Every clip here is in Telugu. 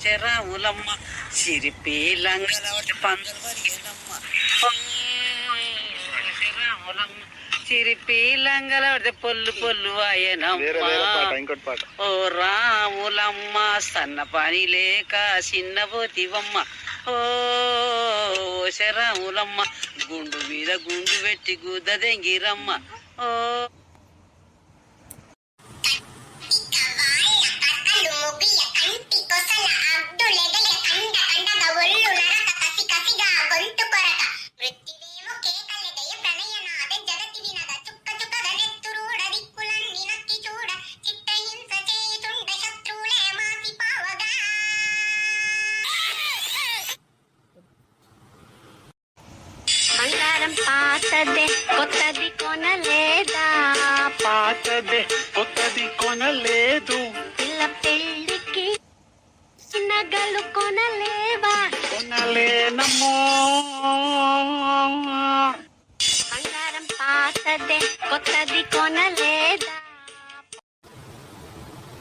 చెరాములమ్మ చిరిపి లంగల పందులు వరిగేలమ్మ చెరాములమ్మ చిరిపి లంగల పొల్లు పొల్లు ఆయనమ్మ ఓ రాములమ్మ సన్న పని లేక చిన్నబోతివమ్మ ఓ శరాములమ్మ గుండు మీద గుండు పెట్టి గుద్ద దెంగిరమ్మ ఓ బంగారం పాతదే కొత్తది కొనలేదా పాతదే కొత్తది కొనలేదు పిల్ల పెళ్ళికి నగలు కొనలేవా కొనలేనమ్మో బంగారం పాతదే కొత్తది కొనలేదా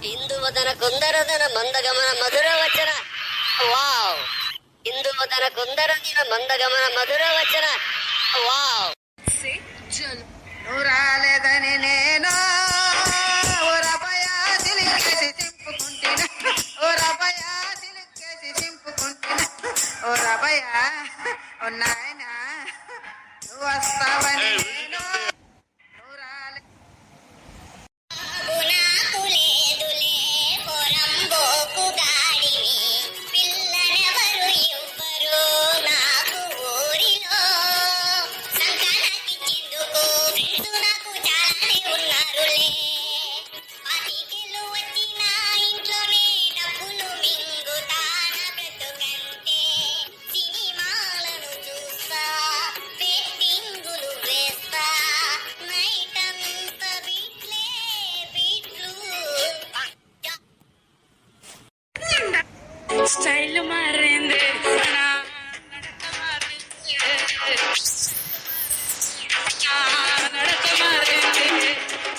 ఇందువదన కొందరదన మందగమన మధుర వచన వావ్ ఇందువదన కొందరదన మందగమన మధుర వచన వావ్ నువ్వు రాలేదని నేను ఓ రబయా సిలికేసి చింపుకుంటున్నా ఓ రబయా సిలికేసి చింపుకుంటున్నా ఓ రబయా ఓ నాయనా నువ్వు వస్తావని నేను నువ్వు రాలే స్టైల్ మారింది నా నడక మారింది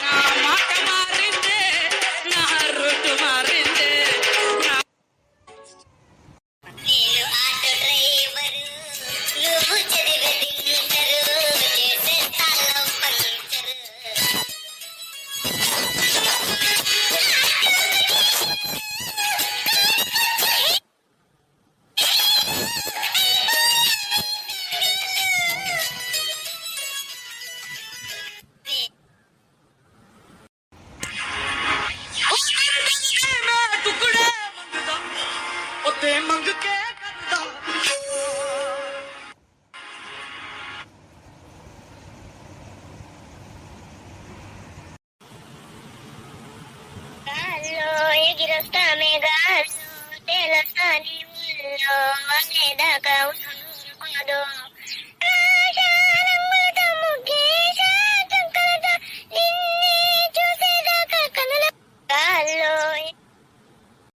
నా మాట మారింది నా రూటు మారింది నేను ఆటో డ్రైవరు నువ్వు చదివే తింటరు చేసే తాళం పంచరు ఎగిరొస్తా మేఘాలు తెలుసా నీ ఊళ్ళో అనేదాకా ఉన్నదో